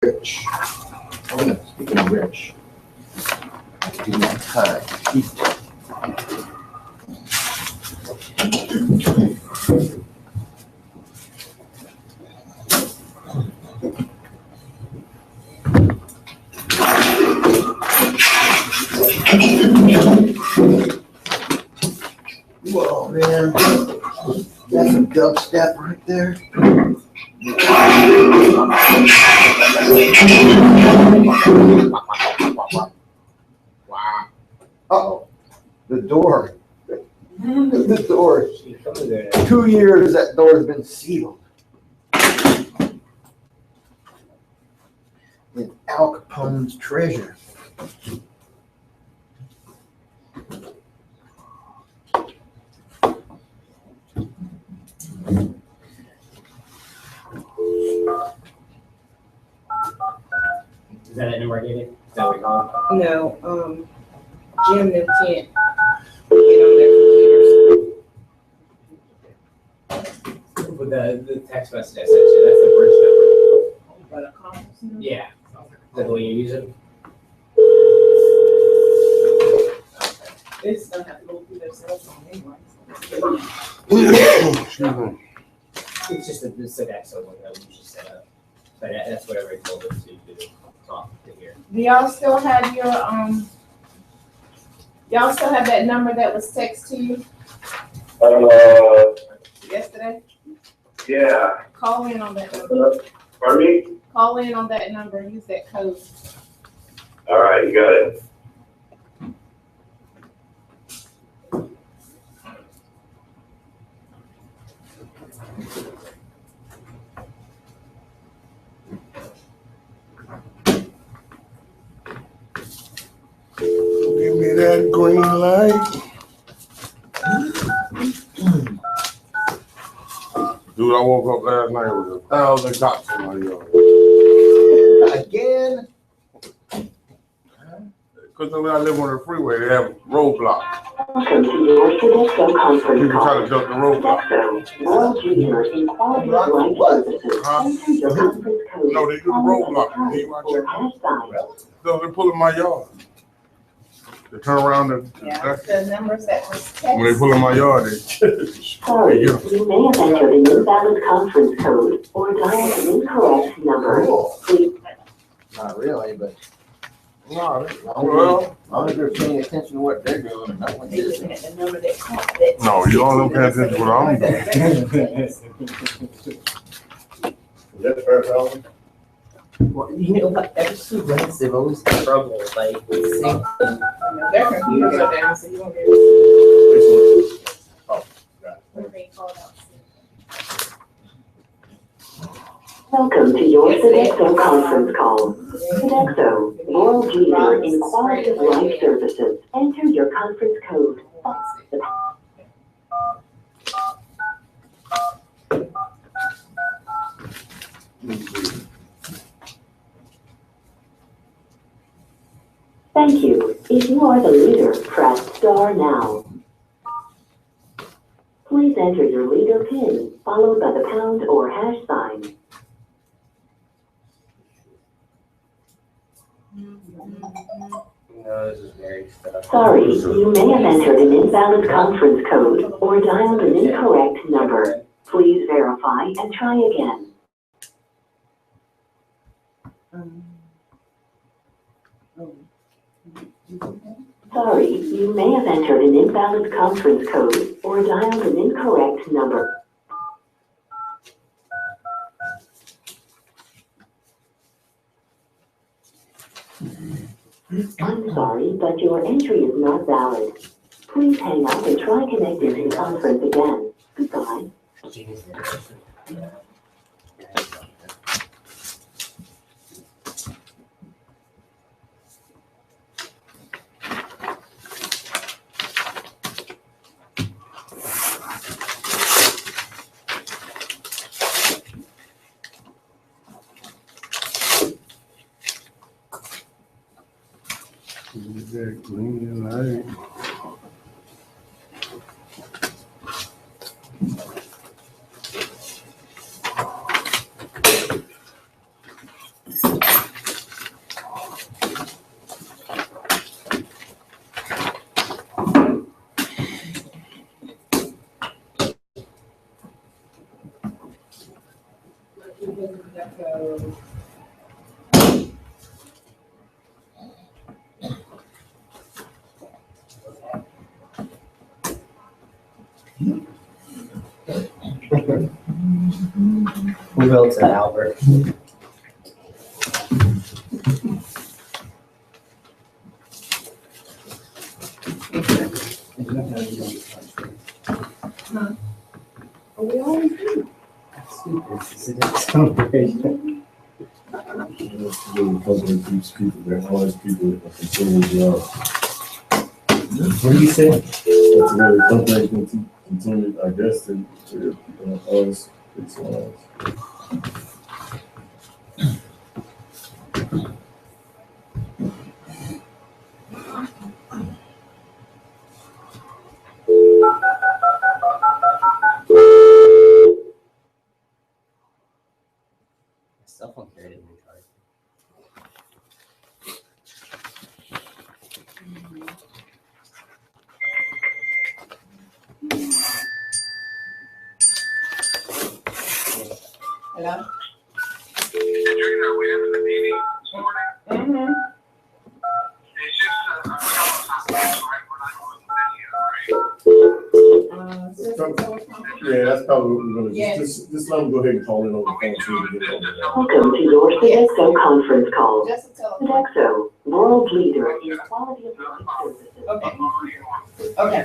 Rich. Speaking of Rich, do my time. Whoa, man. That's some dubstep right there. Wow. Uh-oh. The door. The door. 2 years that door has been sealed. In Al Capone's treasure. Is that a number I gave you? Is that what we call it? No, Jim and can't get on their computers. With the text message I sent you, that's the bridge number. But a conference number? Yeah. Is that the way you use it? They just don't have to go through their cell phone anyway. It's just the Sodexo one that we just set up. But that's whatever I told us to do. Talk to here. Do y'all still have your, y'all still have that number that was text to you yesterday? Yeah. Call in on that number. Pardon me? Call in on that number and use that code. All right, you got it. Give me that green light. Dude, I woke up last night with 1,000 cops in my yard. Again? Because when I live on the freeway, they have roadblocks. Welcome to your Sodexo conference People try call. to jump the roadblock. Sodexo, world leader in quality of life services. Enter your conference code. No, they do the roadblock. They watch or it. hash sign. So they pull in my yard. They turn around and Yeah, the numbers that was when they text. pull in my yard, they Sorry, Yeah. you may have entered an invalid conference code or dialed an incorrect number. Cool. Please. Not really, but no, as well, long as they're paying attention to what they're doing and not what They they're looking doing. at the number that caught that. no, you don't pay attention to what I'm doing. Is that fair, Calvin? Well, you know what? Ever since West, they've always had trouble. Like, with the same thing. Their computers are down, so you won't get. Oh, got When they call out. Welcome to your Sodexo conference call. Sodexo, world leader in quality of life services. Enter your conference code. Thank you. If you are the leader, press star now. Please enter your leader PIN, followed by the pound or hash sign. No, this is very stuff. Sorry, you may have entered an invalid conference code or dialed an incorrect number. Please verify and try again. Sorry, you may have entered an invalid conference code or dialed an incorrect number. I'm sorry, but your entry is not valid. Please hang up and try connecting to the conference again. Goodbye. That green light. So, Who else at Albert? are we always do? Celebration. Really company keeps people, they're honest people that continue to grow. What do you say? That's the way the company can continue, I guess, to honest, it's honest. Cell phone carried in the car. Hello? Katrina, we having the meeting this morning? Mm-hmm. It's just, right, we're not doing video, right? Yeah, that's probably what we're gonna do. Yes. Just let them go ahead and call in over the phone so we can get it over there. Welcome to your Sodexo conference call. Just a telephone. Sodexo, world leader in quality of life services. Okay. Okay.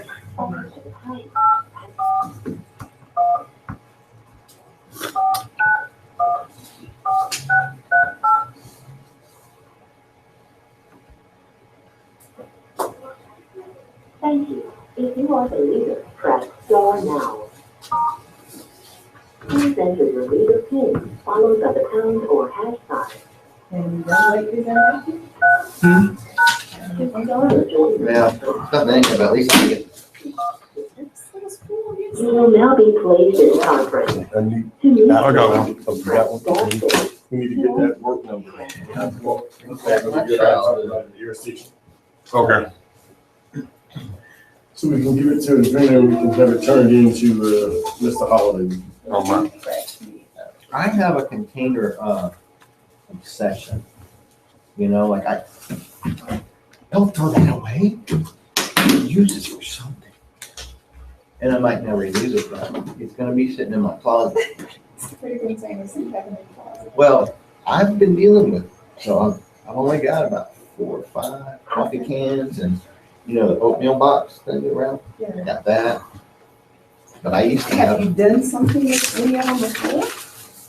Thank you. If you are the leader, press star now. Please enter your leader PIN, followed by the pound or hash sign. And that like you got it? Yeah, something ain't but at least I get. You will now be placed in conference. I need, To mute, I got one. Oh, you got star one? six. We need to get that work number. Okay. So we can give it to Adrena, we can have it turned into, Mr. Holiday. Oh, my. I have a container obsession. You know, like don't throw that away. Use it for something. And I might never use it, but it's gonna be sitting in my closet. It's a pretty container, so you have in the closet. Well, I've been dealing with it, so I've only got about 4 or 5 coffee cans and, you know, the oatmeal box thing around. I Yeah. got that. But I used to Have have, you done something with any of them before?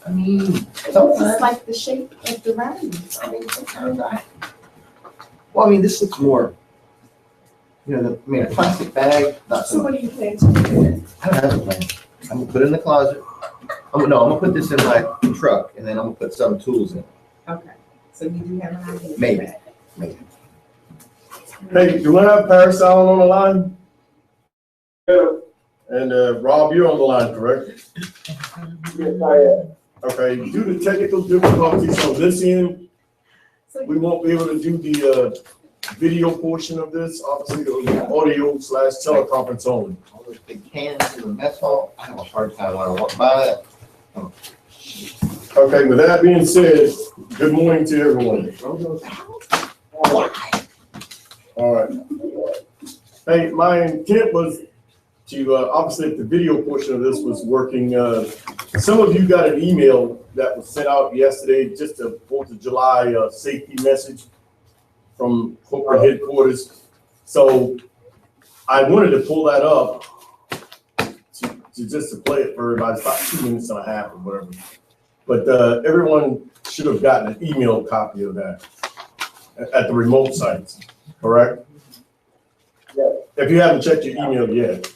I mean, It's sometimes, like the shape of the round. I mean, sometimes well, I mean, this looks more, you know, a plastic bag, not so So much. what do you plan to do with it? I don't have a plan. I'm gonna put it in the closet. I'm gonna put this in my truck and then I'm gonna put some tools in it. Okay, so you do have an idea? Maybe. Hey, do we have Paris Allen on the line? Yeah. And, Rob, you're on the line, correct? Yes, I am. Okay, due to technical difficulties on this end, we won't be able to do the, video portion of this. Obviously, it'll be audio/teleconference only. All those big cans in the mess hall, I have a hard time when I walk by it. Okay, with that being said, good morning to everyone. Throw those out. Why? All right. Hey, my intent was to, obviously, if the video portion of this was working, some of you got an email that was sent out yesterday, just a 4th of July safety message from corporate headquarters. So I wanted to pull that up to play it for everybody. It's about 2 minutes and a half or whatever. But everyone should have gotten an email copy of that at the remote sites, correct? Yes. If you haven't checked your email yet.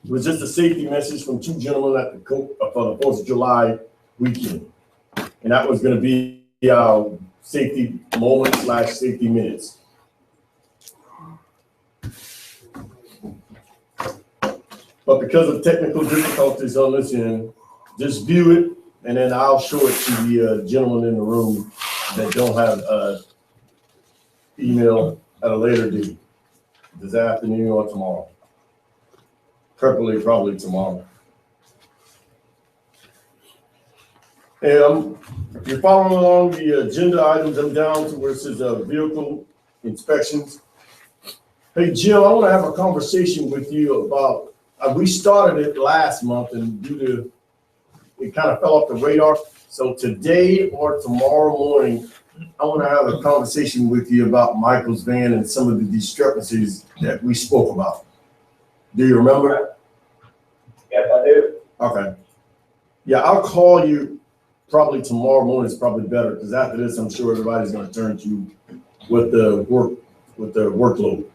It was just a safety message from 2 gentlemen at the for the 4th of July weekend. And that was gonna be our safety moment/safety minutes. But because of technical difficulties on this end, just view it and then I'll show it to the gentleman in the room that don't have email at a later date, this afternoon or tomorrow. Preferably, probably tomorrow. You're following along the agenda items. I'm down to where it says vehicle inspections. Hey, Jim, I want to have a conversation with you about, we started it last month and due to, it kind of fell off the radar. So today or tomorrow morning, I want to have a conversation with you about Michael's van and some of the discrepancies that we spoke about. Do you remember? Yes, I do. Okay. Yeah, I'll call you probably tomorrow morning. Is probably better because after this, I'm sure everybody's going to turn to you with the workload.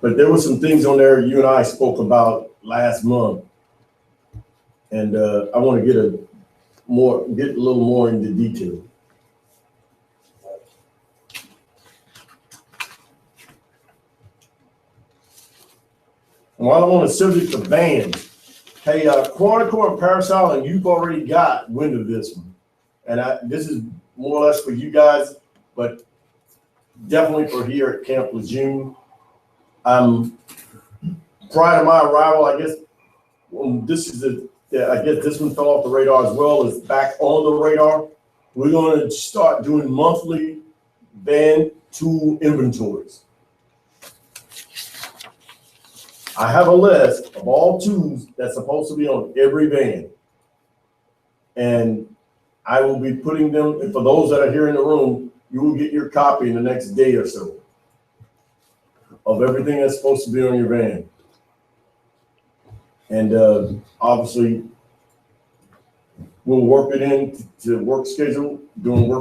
But there were some things on there you and I spoke about last month, and I want to get a little more into detail. While I'm on the subject of vans, hey, Quantico and Paris Island, you've already got wind of this one. And this is more or less for you guys, but definitely for here at Camp Lejeune. Prior to my arrival, I guess, I guess this one fell off the radar as well as back on the radar. We're going to start doing monthly van tool inventories. I have a list of all tools that's supposed to be on every van. And I will be putting them, and for those that are here in the room, you will get your copy in the next day or so of everything that's supposed to be on your van. And obviously, we'll work it in to work schedule, doing your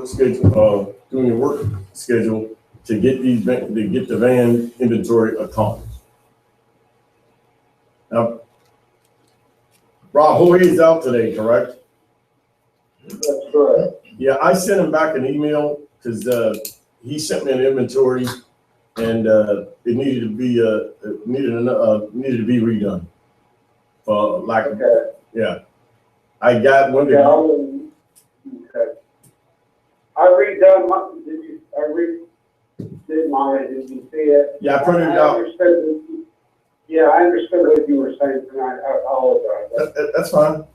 work schedule to get the van inventory accomplished. Now, Rahul is out today, correct? That's correct. Yeah, I sent him back an email because he sent me an inventory and it needed to be needed to be redone. Okay. Yeah, I got one. Okay. I redone did mine. Did you see it? Yeah, I printed it out. Yeah, I understood what you were saying tonight. I apologize. That's fine.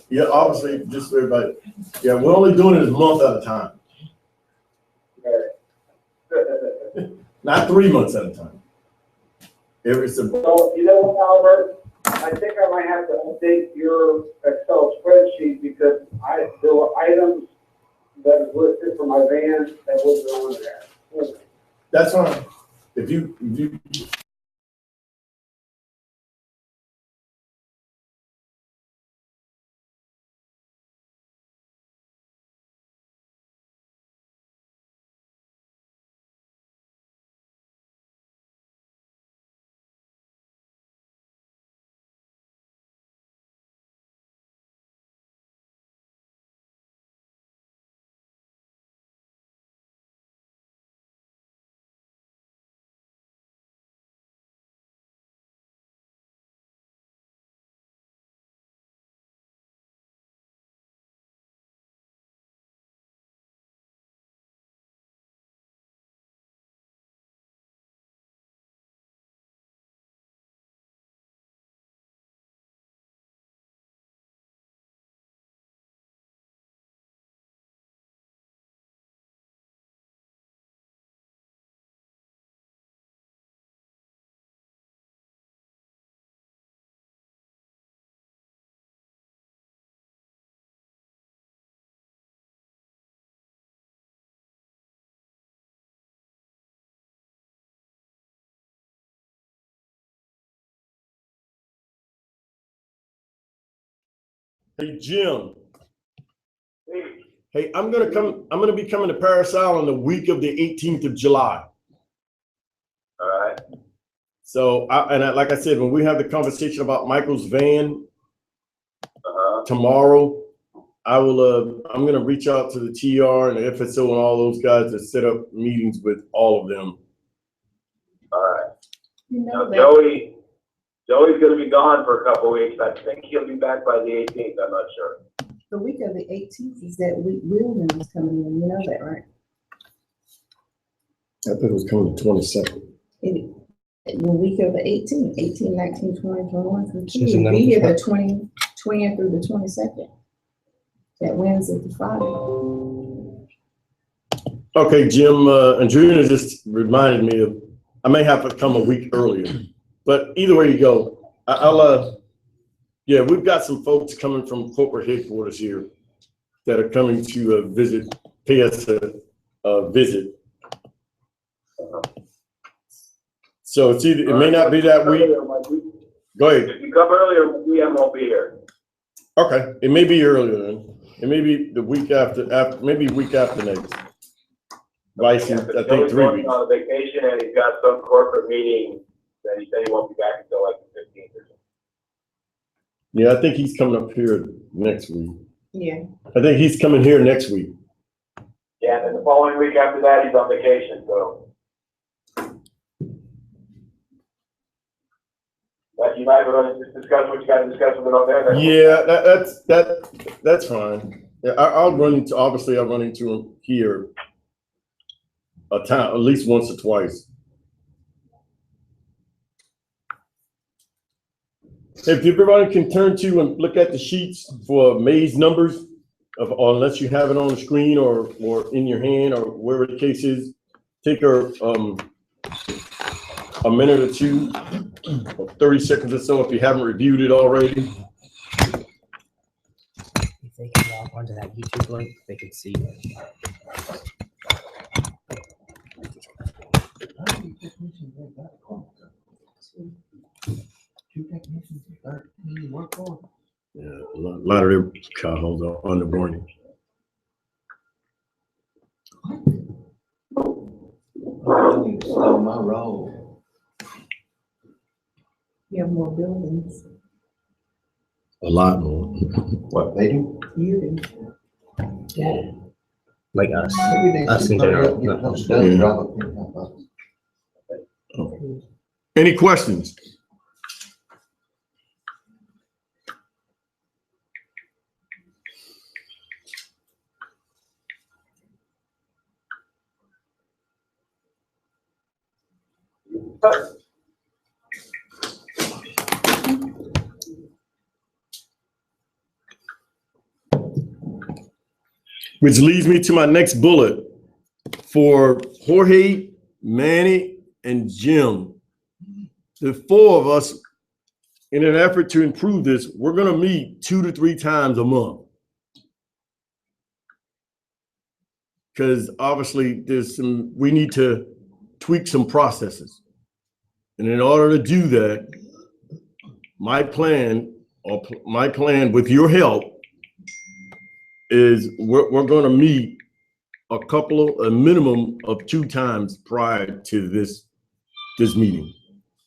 Yeah, obviously, just for everybody. Yeah, we're only doing it a month at a time, Okay. not 3 months at a time. So, you know what, Albert? I think I might have to update your Excel spreadsheet because there were items that was listed for my van that wasn't on there. That's fine. If you Hey, Jim. Hey, I'm gonna be coming to Paris Island the week of the 18th of July. All right. So, like I said, when we have the conversation about Michael's van tomorrow, I'm gonna reach out to the TR and the FSO and all those guys to set up meetings with all of them. All right. You know that. Joey's going to be gone for a couple of weeks. I think he'll be back by the 18th. I'm not sure. The week of the 18th is that week Wheelman is coming in. You know that, right? I thought it was coming the 22nd. The week of the 18th, 18, 19, 20, 21, 22. It'll be here the 20th through the 22nd. That Wednesday to Friday. Okay, Jim, and Juliana just reminded me of, I may have to come a week earlier, but either way you go, yeah, we've got some folks coming from corporate headquarters here that are coming to pay us a visit. So it's either, it may not be that week. Go ahead. If you come earlier, we won't be here. Okay, it may be earlier then. It may be the week after maybe week after next. License, I think 3 weeks. On vacation and he's got some corporate meeting that he said he won't be back until like the 15th or something. Yeah, I think he's coming up here next week. Yeah. I think he's coming here next week. Yeah, and then the following week after that, he's on vacation, so. But you might want to just discuss what you got to discuss with it on there. Yeah, that's fine. Yeah, I'll run into him here at least once or twice. If everybody can turn to and look at the sheets for May's numbers, or unless you have it on the screen or in your hand or wherever the case is, take a minute or two, or 30 seconds or so if you haven't reviewed it already. If they can log onto that YouTube link, they can see it. Two technicians, 13 work on. Yeah, a lot of their car holds on the warning. I need to slow my roll. You have more buildings. A lot more. What they do? You do. Like us. Maybe they Us should in hurry general. up and get those done, rather than help us. Any questions? Which leads me to my next bullet. For Jorge, Manny, and Jim, the four of us, in an effort to improve this, we're going to meet 2 to 3 times a month. Because obviously we need to tweak some processes. And in order to do that, my plan with your help is we're going to meet a minimum of 2 times prior to this meeting.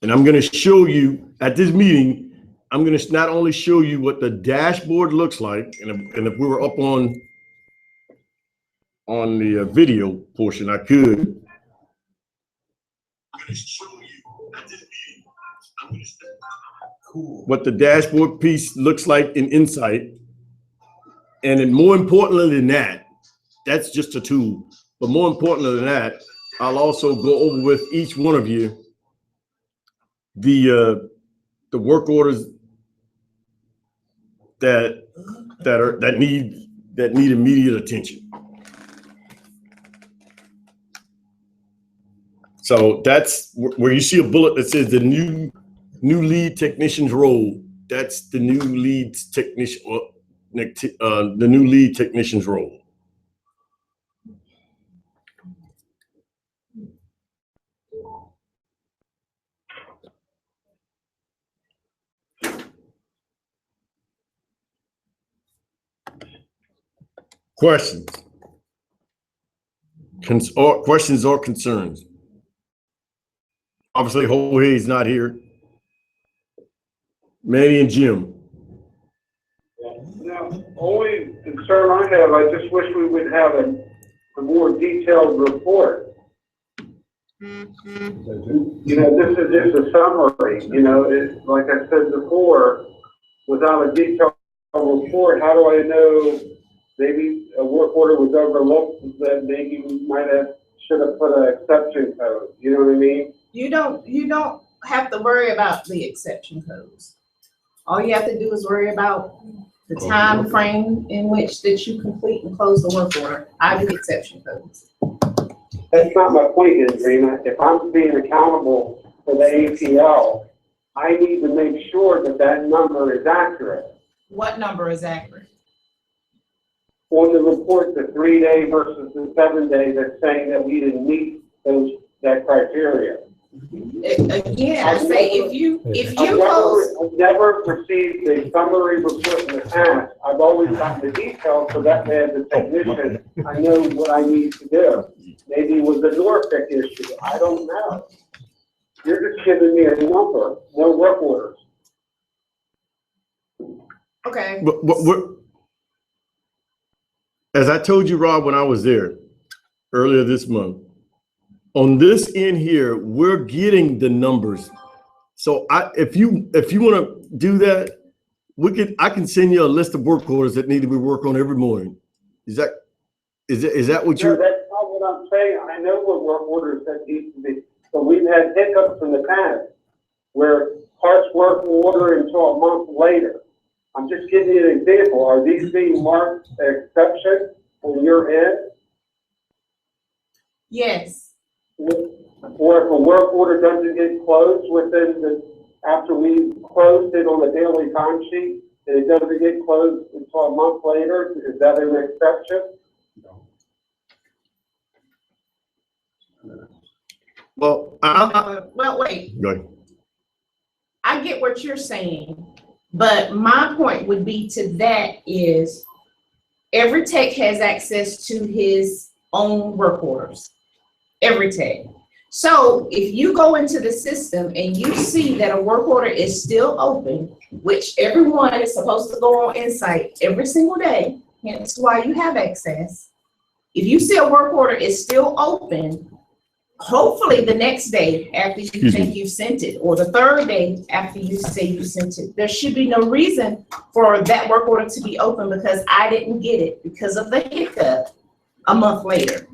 And I'm going to show you at this meeting, I'm going to not only show you what the dashboard looks like, and if we were up on the video portion, I could. I'm going to show you at this meeting, I'm going to show what the dashboard piece looks like in Insight. And then more importantly than that, that's just a tool. But more importantly than that, I'll also go over with each one of you the work orders that need immediate attention. So that's where you see a bullet that says the new lead technician's role. That's the new lead technician. The new lead technician's role. Questions? Questions or concerns? Obviously, Jorge is not here. Manny and Jim. Now, only concern I have, I just wish we would have a more detailed report. You know, this is just a summary, you know, it's like I said before, without a detailed report, how do I know maybe a work order was overlooked that maybe we should have put an exception code, you know what I mean? You don't have to worry about the exception codes. All you have to do is worry about the time frame in which that you complete and close the work order. I do exception codes. That's not my point, Adriana. If I'm being accountable for the APL, I need to make sure that that number is accurate. What number is accurate? On the report, the 3-day versus the 7-day, that's saying that we didn't meet that criteria. Again, I say if you I've close, never received a summary report in the past. I've always gotten the details so that way as a technician, I know what I need to do. Maybe it was a Norfolk issue, I don't know. You're just giving me a number, no work orders. okay. What, as I told you, Rob, when I was there earlier this month, on this end here, we're getting the numbers. So if you want to do that, I can send you a list of work orders that need to be worked on every morning. Is that what you're? No, that's not what I'm saying. I know what work orders that need to be, but we've had hiccups in the past where parts weren't ordered until a month later. I'm just giving you an example. Are these being marked an exception on your end? Yes. Or if a work order doesn't get closed after we closed it on the daily timesheet, and it doesn't get closed until a month later, is that an exception? Well, Well, wait. go ahead. I get what you're saying, but my point would be to that is every tech has access to his own work orders. Every tech. So if you go into the system and you see that a work order is still open, which everyone is supposed to go on Insight every single day, hence why you have access. If you see a work order is still open, hopefully the next day after you think you've sent it, or the third day after you say you sent it, there should be no reason for that work order to be open because I didn't get it because of the hiccup a month later.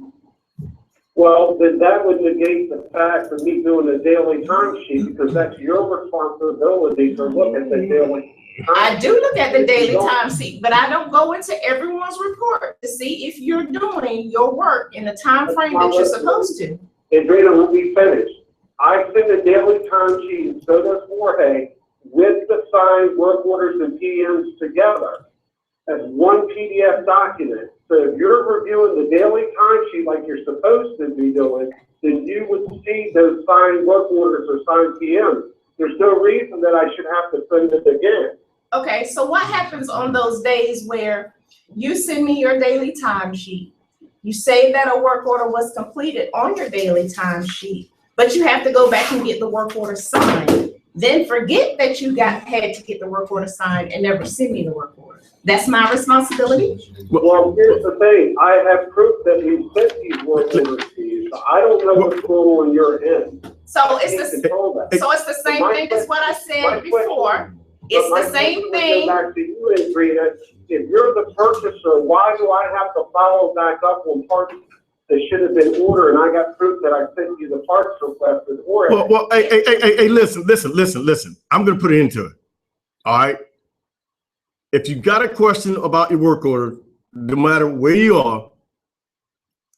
Well, then that would negate the fact of me doing a daily timesheet because that's your responsibility to look at the daily. I do look at the daily timesheet, but I don't go into everyone's report to see if you're doing your work in the time frame that you're supposed to. Adriana, let me finish. I send a daily timesheet, and so does Jorge, with the signed work orders and PMs together as one PDF document. So if you're reviewing the daily timesheet like you're supposed to be doing, then you would see those signed work orders or signed PMs. There's no reason that I should have to send it again. Okay, so what happens on those days where you send me your daily timesheet? You say that a work order was completed on your daily timesheet, but you have to go back and get the work order signed. Then forget that you had to get the work order signed and never send me the work order. That's my responsibility? Well, here's the thing. I have proof that we sent these work orders to you, so I don't know what's going on your end. So it's the same thing as what I said before. It's the same thing. Back to you, Adriana. If you're the purchaser, why do I have to follow back up on parts that should have been ordered? And I got proof that I sent you the parts requested or. Well, hey, listen. I'm going to put it into it. All right. If you got a question about your work order, no matter where you are,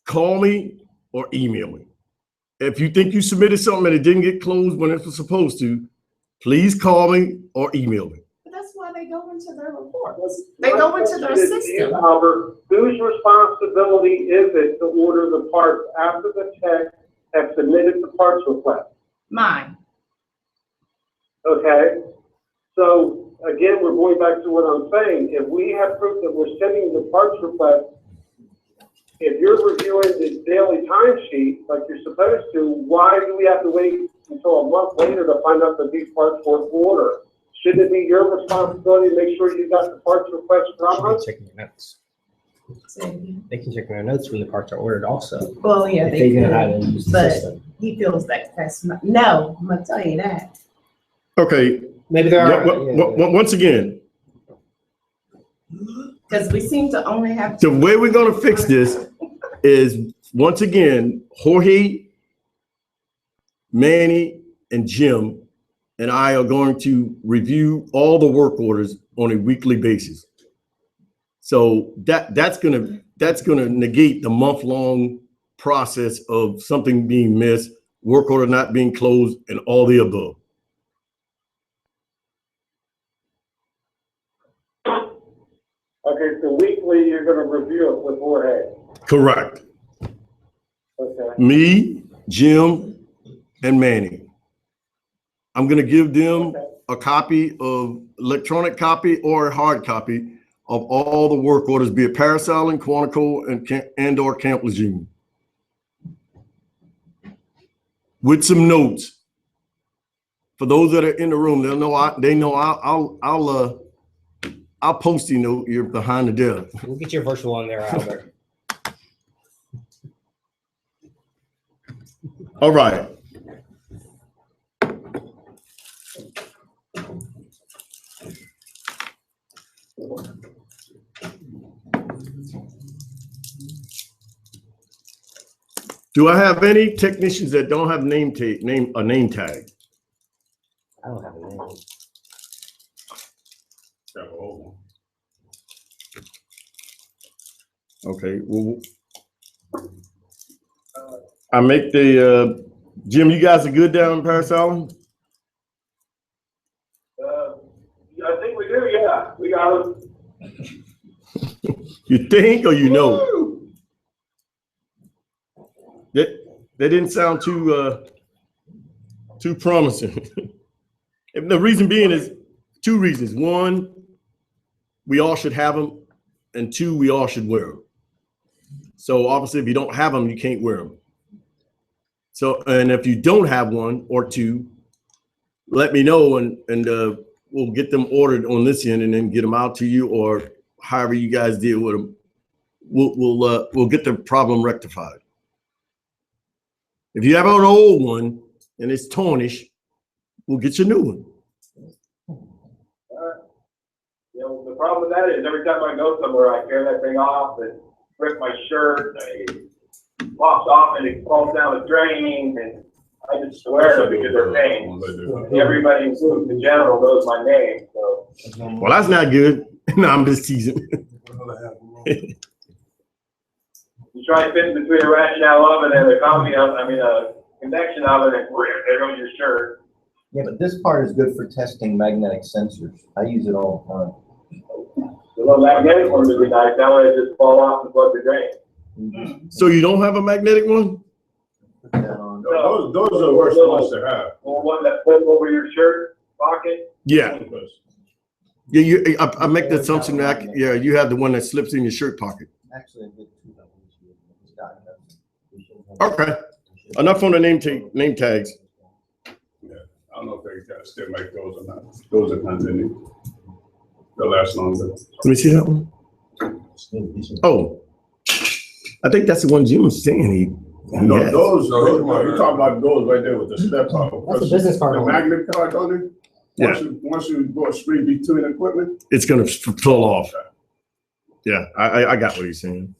call me or email me. If you think you submitted something and it didn't get closed when it was supposed to, please call me or email me. But that's why they go into their reports. They go into their system. Albert, whose responsibility is it to order the parts after the tech have submitted the parts request? Mine. Okay, so again, we're going back to what I'm saying. If we have proof that we're sending the parts request, if you're reviewing the daily timesheet like you're supposed to, why do we have to wait until a month later to find out that these parts weren't ordered? Shouldn't it be your responsibility to make sure you got the parts request from us? Checking your notes. They can check their notes when the parts are ordered also. Well, yeah, If they know how could, to use the but system. he feels that's not, no, I'm gonna tell you that. Okay. Maybe there are. Once again, Because we seem to only have. the way we're going to fix this is, once again, Jorge, Manny, and Jim and I are going to review all the work orders on a weekly basis. So that's gonna negate the month-long process of something being missed, work order not being closed, and all the above. Okay, so weekly, you're gonna review it with Jorge. Correct. Okay. Me, Jim, and Manny. I'm gonna give them a copy of electronic copy or a hard copy of all the work orders, be it Parasolid, Quantico, and or Camp Lejeune. With some notes. For those that are in the room, I'll post a note here behind the desk. We'll get your virtual on there, Albert. All right. Do I have any technicians that don't have a name tag? I don't have a name. Okay, well, I make the, Jim, you guys are good down in Parasolid? I think we do, yeah. We got them. You think or you know? That didn't sound too promising. And the reason being is two reasons. One, we all should have them, and two, we all should wear them. So obviously, if you don't have them, you can't wear them. So, and if you don't have one or two, let me know, and we'll get them ordered on this end, and then get them out to you, or however you guys deal with them. We'll get the problem rectified. If you have an old one and it's tarnished, we'll get you a new one. You know, the problem with that is every time I go somewhere, I tear that thing off and rip my shirt, it pops off and it falls down the drain, and I just swear it because they're paying. Everybody in general knows my name, so. Well, that's not good. No, I'm just teasing. You try to fit between a rationale oven and a convection oven, and there goes your shirt. Yeah, but this part is good for testing magnetic sensors. I use it all the time. The little magnetic ones would be nice, that way it just fall off and plug the drain. So you don't have a magnetic one? Put that on. No. Those are the worst ones to have. Or one that flips over your shirt pocket. Yeah. Yeah, I make the assumption that, yeah, you have the one that slips in your shirt pocket. Actually, I did two of them. Okay. Enough on the name tags. Yeah, I don't know if they got still make those or not. Those are continuing. They'll last longer. Let me see that one. Oh, I think that's the one Jim was saying. No, Yes. those you're talking about those right there with the step on. That's a business card. The magnet card on it. Yeah. Once you go straight between equipment. It's gonna fall off. Yeah, I got what he's saying.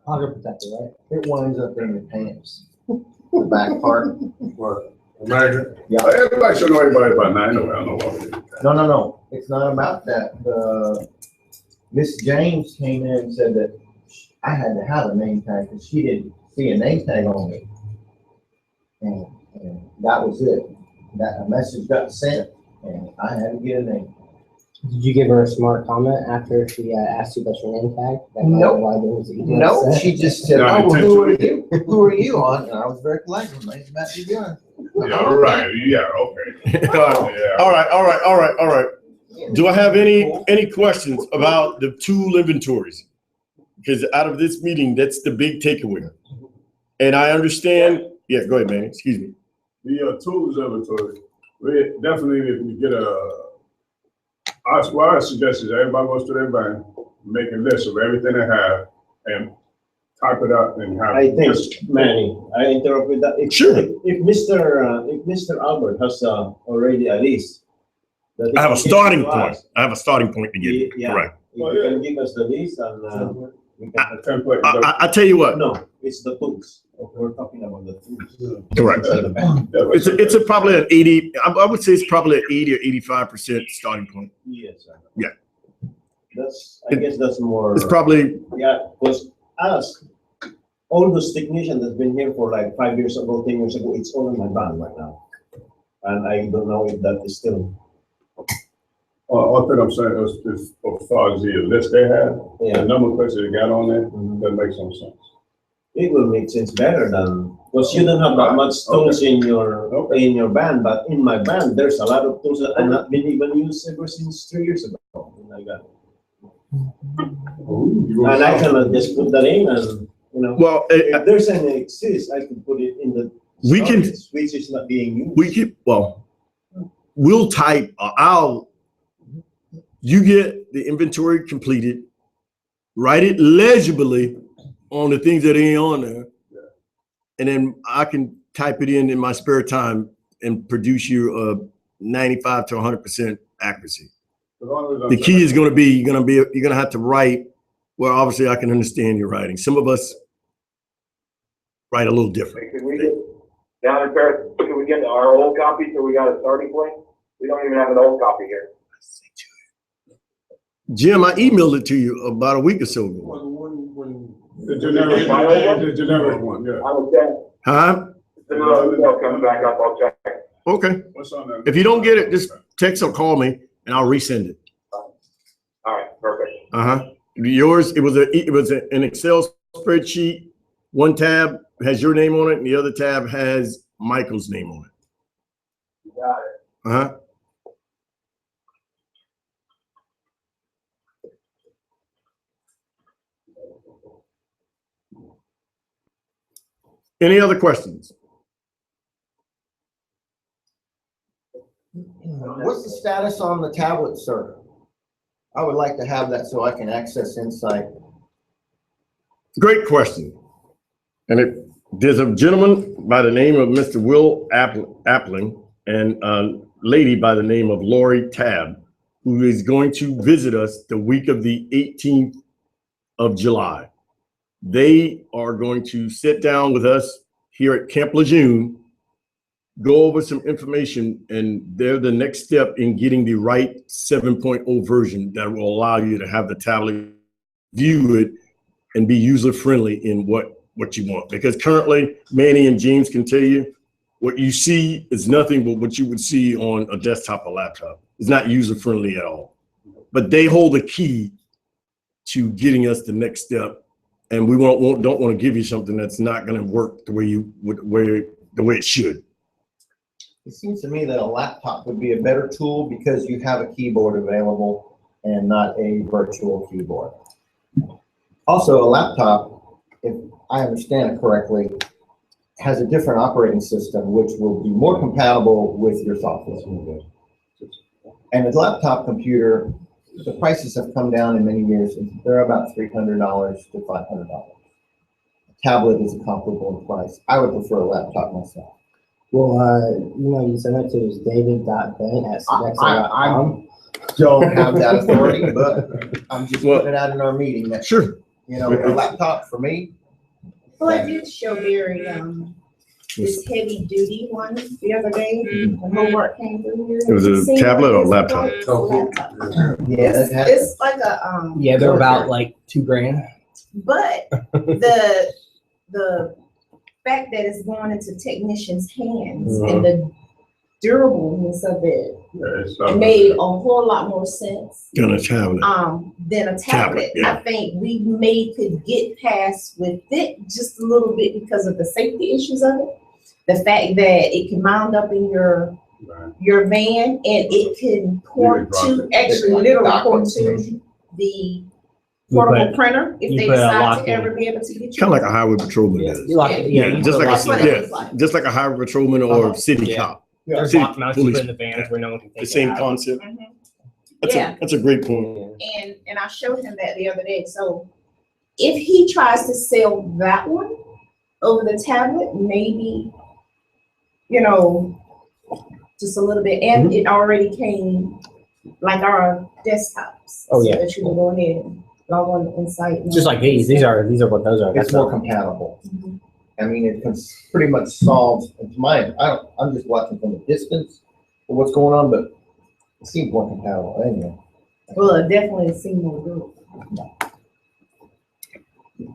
Pocket protector, right? It winds up in your pants. The back part. What? The magnet? Yeah. Everybody should know everybody by now. I don't know what it is. No. It's not about that. Miss James came in and said that I had to have a name tag because she didn't see a name tag on me. And that was it. That a message got sent and I had to get a name. Did you give her a smart comment after she asked you about your name tag? No, she just said, No, "Oh, well, who are you? Who are you on?" And I was very polite. Nice about you doing. Yeah, right. Yeah, okay. Yeah. All right. Do I have any questions about the tool inventories? Because out of this meeting, that's the big takeaway. And I understand. Yeah, go ahead, man. Excuse me. The tools inventory. We definitely, if we get what I suggest is everybody goes to their bank, make a list of everything they have, and type it out and have. I think, Manny, I interrupt with that. Sure. If Mr. Albert has already a list. I have a starting point. I have a starting point to give you. Yeah. Correct. If you can give us the list and we can. Template. I tell you what. No, it's the tools. We're talking about the tools. Correct. It's a probably an 80. I would say it's probably an 80 or 85% starting point. Yes, sir. Yeah. I guess that's more. It's probably, Yeah, because us, all those technicians that's been here for like 5 years ago, 10 years ago, it's all in my van right now. And I don't know if that is still, All thing I'm saying is, as far as the list they have, yeah, the number of places they got on there, Mhm. that makes no sense. it will make sense better than, because you don't have that much tools in your van, but in my van, there's a lot of tools that I've not been even used ever since 3 years ago. Like that. And I cannot just put that in and, you know, well, if there's any exist, I can put it in the we can, storage, which is not being used. we can, well, we'll type, you get the inventory completed, write it legibly on the things that ain't on there. And then I can type it in my spare time and produce you a 95 to 100% accuracy. The key is going to be, you're going to have to write. Well, obviously I can understand your writing. Some of us write a little different. Can we get down in Paris, can we get our old copy so we got a starting point? We don't even have an old copy here. Jim, I emailed it to you about a week or so ago. The generic one, yeah. I was saying, Huh? the email comes back up, I'll check. Okay. What's on that? If you don't get it, just text or call me and I'll resend it. All right, perfect. Yours, it was an Excel spreadsheet. One tab has your name on it and the other tab has Michael's name on it. You got it. Any other questions? What's the status on the tablet, sir? I would like to have that so I can access Insight. Great question. And there's a gentleman by the name of Mr. Will Appling and a lady by the name of Lori Tabb, who is going to visit us the week of the 18th of July. They are going to sit down with us here at Camp Lejeune, go over some information, and they're the next step in getting the right 7.0 version that will allow you to have the tablet view it and be user-friendly in what you want. Because currently, Manny and James can tell you, what you see is nothing but what you would see on a desktop or laptop. It's not user-friendly at all. But they hold the key to getting us the next step. And we don't want to give you something that's not going to work the way it should. It seems to me that a laptop would be a better tool because you have a keyboard available and not a virtual keyboard. Also, a laptop, if I understand it correctly, has a different operating system, which will be more compatible with your software. And a laptop computer, the prices have come down in many years. They're about $300 to $500. A tablet is comparable in price. I would prefer a laptop myself. Well, you send it to this david.bennett@sdxmciest.com. Don't have that authority, but I'm just putting it out in our meeting that, Sure. A laptop for me. Well, I did show Barry, this heavy duty one the other day, when homework came through here. It was a See tablet or what it's laptop? like? It's a laptop. Yeah, that has. It's like a, Yeah, they're about like $2,000. but the fact that it's going into technicians' hands and the durableness of it made a whole lot more sense. Than a tablet. Than a tablet. Tablet, yeah. I think we could get past with it just a little bit because of the safety issues of it. The fact that it can mount up in your van and it can port to, actually literally port to the portable printer if they decide to ever be able to get you. Kind of like a highway patrolman does. You lock it, yeah. Just like That's what it looks like. just like a highway patrolman or city cop. There's City lock mounts you police. put in the vans where no one can take The same it out. concept. Mhm. That's a great point. And I showed him that the other day. So if he tries to sell that one over the tablet, maybe, just a little bit. And it already came like our desktops. Oh, yeah. So that you can go in and log on Insight. Just like these. These are what those are. It's more compatible. I mean, it can pretty much solve, I'm just watching from a distance for what's going on, but it seems more compatible anyway. Well, definitely a single group.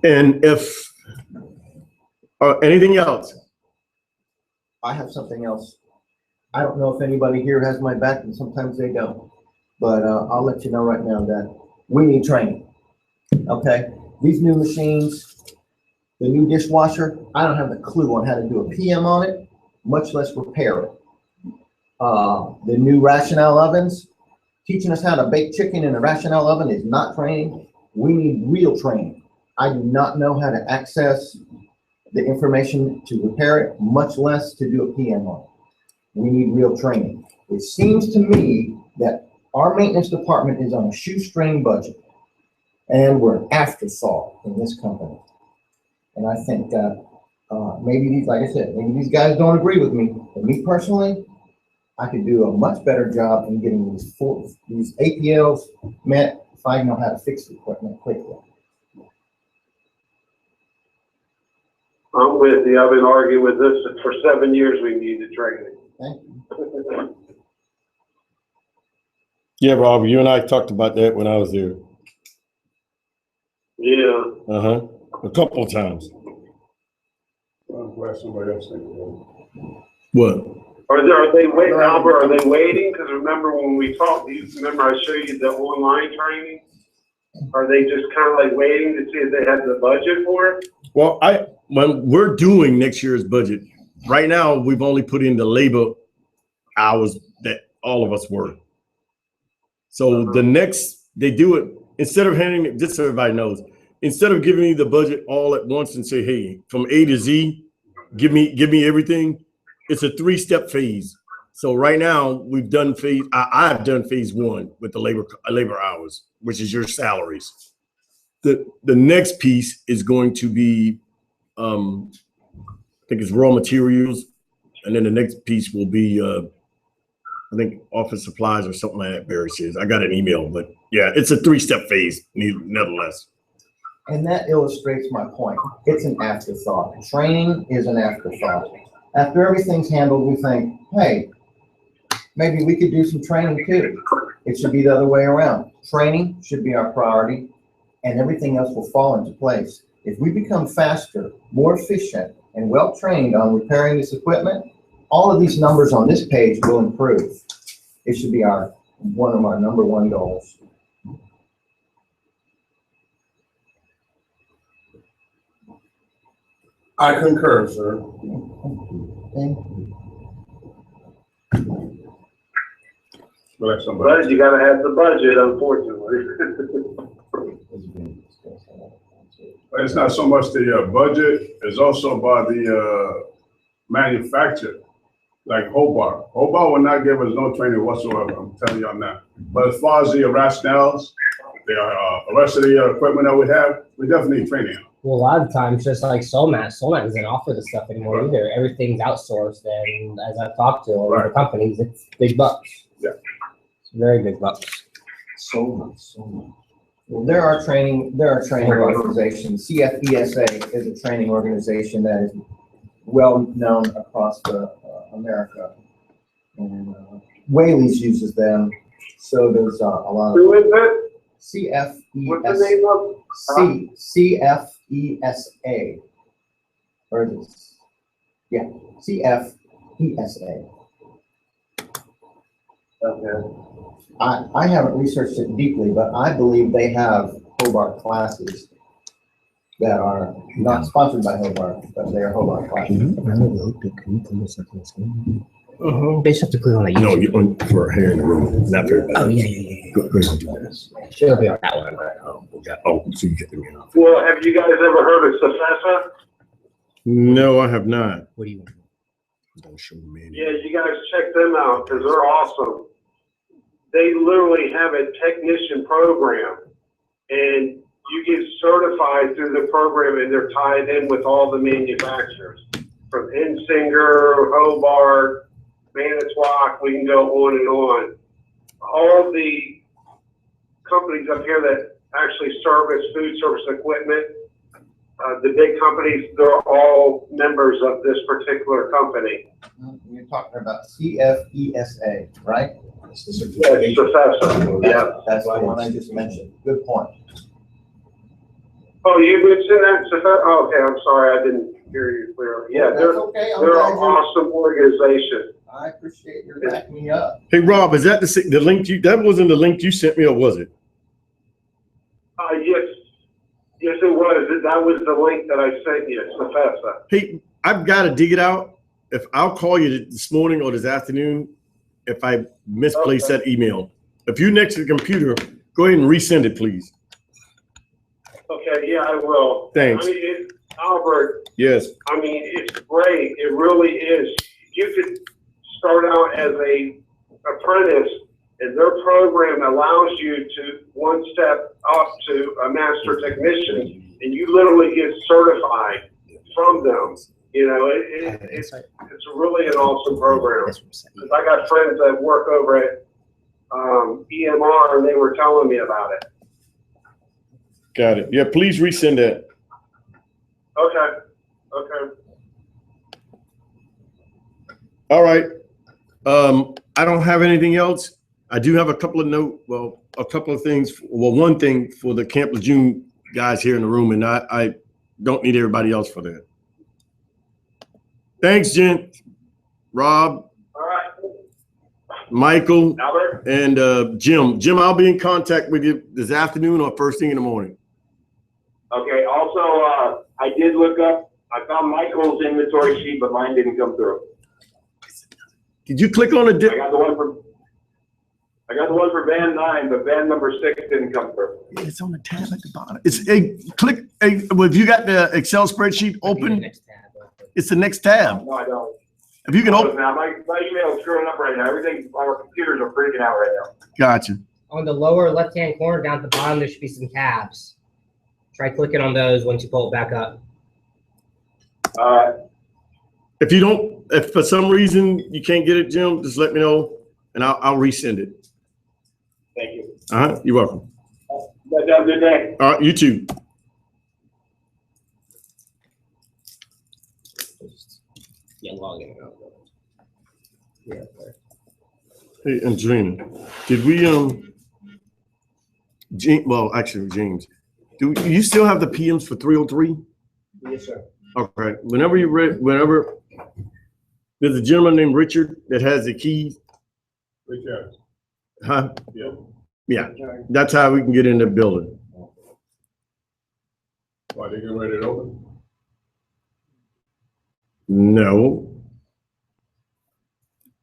And if, anything else? I have something else. I don't know if anybody here has my back, and sometimes they don't. But I'll let you know right now that we need training. Okay? These new machines, the new dishwasher, I don't have a clue on how to do a PM on it, much less repair it. The new rationale ovens, teaching us how to bake chicken in a rationale oven is not training. We need real training. I do not know how to access the information to repair it, much less to do a PM on it. We need real training. It seems to me that our maintenance department is on a shoestring budget, and we're an afterthought in this company. And I think that maybe these, like I said, maybe these guys don't agree with me, but me personally, I could do a much better job in getting these APLs met if I know how to fix the equipment quickly. I'm with you. I've been arguing with this for 7 years. We need the training. Thank you. Yeah, Rob, you and I talked about that when I was there. Yeah. Uh-huh. A couple of times. Well, I'm glad somebody else thinks What? Are they waiting, Albert? Are they waiting? Because remember when we talked, remember I showed you the online training? Are they just kind of like waiting to see if they have the budget for it? Well, when we're doing next year's budget, right now, we've only put in the labor hours that all of us work. So the next, they do it, instead of handing it, just so everybody knows, instead of giving me the budget all at once and say, hey, from A to Z, give me everything, it's a 3-step phase. So right now we've done I've done phase 1 with the labor hours, which is your salaries. The next piece is going to be, I think it's raw materials. And then the next piece will be, I think office supplies or something like that, Barry says. I got an email, but yeah, it's a 3-step phase, nevertheless. And that illustrates my point. It's an afterthought. Training is an afterthought. After everything's handled, we think, hey, maybe we could do some training too. It should be the other way around. Training should be our priority, and everything else will fall into place. If we become faster, more efficient, and well-trained on repairing this equipment, all of these numbers on this page will improve. It should be one of our number 1 goals. I concur, sir. But you gotta have the budget, unfortunately. It's not so much the budget, it's also about the manufacturer, like Hobart. Hobart will not give us no training whatsoever, I'm telling y'all now. But as far as the rationales, the rest of the equipment that we have, we definitely need training. Well, a lot of times, just like Somat doesn't offer this stuff anymore either. Everything's outsourced, and as I've talked to other companies, it's big bucks. Yeah. It's very big bucks. So much. Well, there are training organizations. CFESA is a training organization that is well known across America. And Whaley's uses them. So there's a lot of. Who is it? CFESA. What's the name of? CFESA. Or is it? Yeah, CFESA. Okay. I haven't researched it deeply, but I believe they have Hobart classes that are not sponsored by Hobart, but they are Hobart classes. They just have to click on that. No, you for here in the room, not very bad. Oh, yeah. Go ahead and do this. She'll be on that one. So you get them in. Well, have you guys ever heard of Safesa? No, I have not. What do you want? Yeah, you guys check them out because they're awesome. They literally have a technician program, and you get certified through the program, and they're tied in with all the manufacturers from Insinger, Hobart, Manitowoc. We can go on and on. All the companies up here that actually service food service equipment, the big companies, they're all members of this particular company. You're talking about CFESA, right? It's the Yeah, it's certification. professor, yeah. That's the one I just mentioned. Good point. Oh, you mentioned that, oh, okay, I'm sorry, I didn't hear you clearly. Yeah, That's they're okay. I'm an glad you're, awesome organization. I appreciate your backing me up. Hey, Rob, is that the link that wasn't the link you sent me, or was it? Yes, it was. That was the link that I sent you, it's professor. Hey, I've got to dig it out. If I'll call you this morning or this afternoon, if I misplaced that email. If you're next to the computer, go ahead and resend it, please. Okay, yeah, I will. Thanks. I mean, Albert, Yes. I mean, it's great. It really is. You could start out as a apprentice, and their program allows you to one step up to a master technician, and you literally get certified from them. You know, it's really an awesome program. 'Cause I got friends that work over at EMR, and they were telling me about it. Got it. Yeah, please resend that. Okay. Okay. All right. I don't have anything else. I do have a couple of things. Well, one thing for the Camp Lejeune guys here in the room, and I don't need everybody else for that. Thanks, Jen, Rob, All right. Michael, Albert? and Jim. Jim, I'll be in contact with you this afternoon or first thing in the morning. Okay, also, I did look up, I found Michael's inventory sheet, but mine didn't come through. Did you click on I got the one for van 9, but van number 6 didn't come through. It's on the tab at the bottom. It's a click. If you got the Excel spreadsheet open, Next tab. it's the next tab. No, I don't. If you can open, Now, my email is screwing up right now. Everything, our computers are freaking out right now. gotcha. On the lower left-hand corner down at the bottom, there should be some tabs. Try clicking on those once you pull it back up. If for some reason you can't get it, Jim, just let me know and I'll resend it. Thank you. You're welcome. You guys have a good day. All right, you too. Yeah, log in. Yeah. Hey, Angelina, did we James, do you still have the PMs for 303? Yes, sir. Okay. Whenever there's a gentleman named Richard that has the key. Richard. Huh? Yeah. Yeah. That's how we can get in the building. Why, they getting ready to open? No.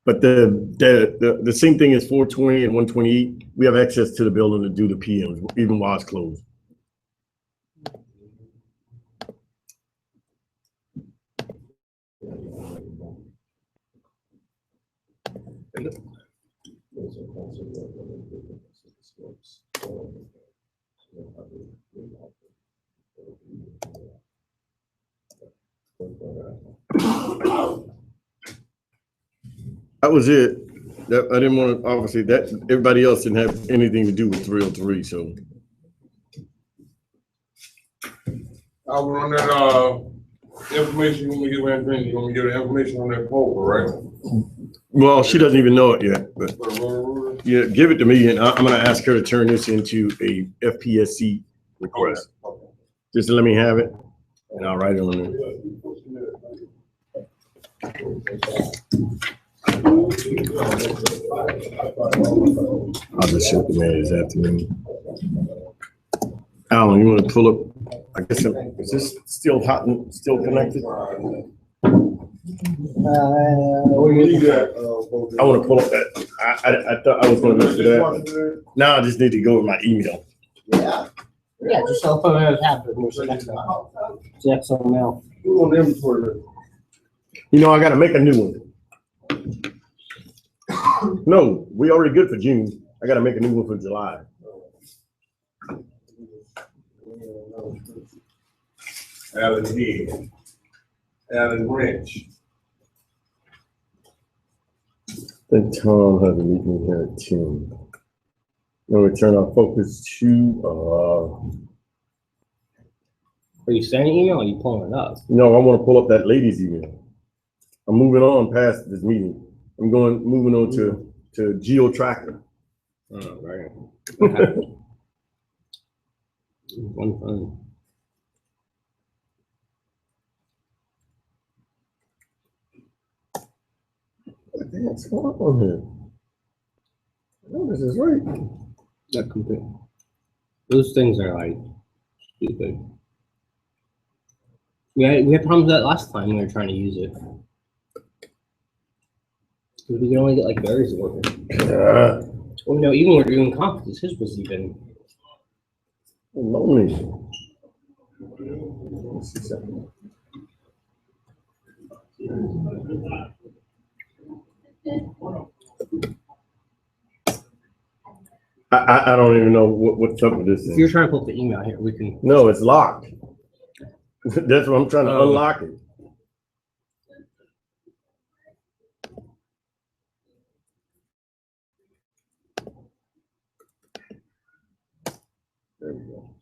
But the same thing as 420 and 128. We have access to the building to do the PMs, even while it's closed. That was it. I didn't want to, obviously, that everybody else didn't have anything to do with 303, so. I will run that, information, you want me to give Angelina, you want me to give the information on that poll, right? Well, she doesn't even know it yet, but yeah, give it to me and I'm gonna ask her to turn this into a FPSC request. Just let me have it and I'll write it on there. I'll just show the man this afternoon. Alan, you want to pull up? I guess, is this still hot and still connected? I want to pull up that. I thought I was going to mess with that. Now I just need to go with my email. Yeah. Yeah, just open it tab. Check something else. You know, I got to make a new one. No, we already good for June. I got to make a new one for July. Alan Head, Alan Wrench. Then Tom has a meeting here at 10. Then we turn our focus to, Are you sending email or are you pulling it up? no, I want to pull up that lady's email. I'm moving on past this meeting. Moving on to to Geo Tracker. Oh, right. One fun. What's going on here? No, this is right. That complete. Those things are like stupid. We had problems with that last time we were trying to use it. We could only get like berries working. Well, no, even when we were doing conferences, his was even lonely. Let's see something. I don't even know what's up with this If thing. you're trying to pull up the email here, we can. No, it's locked. That's what I'm trying to unlock it. There we go.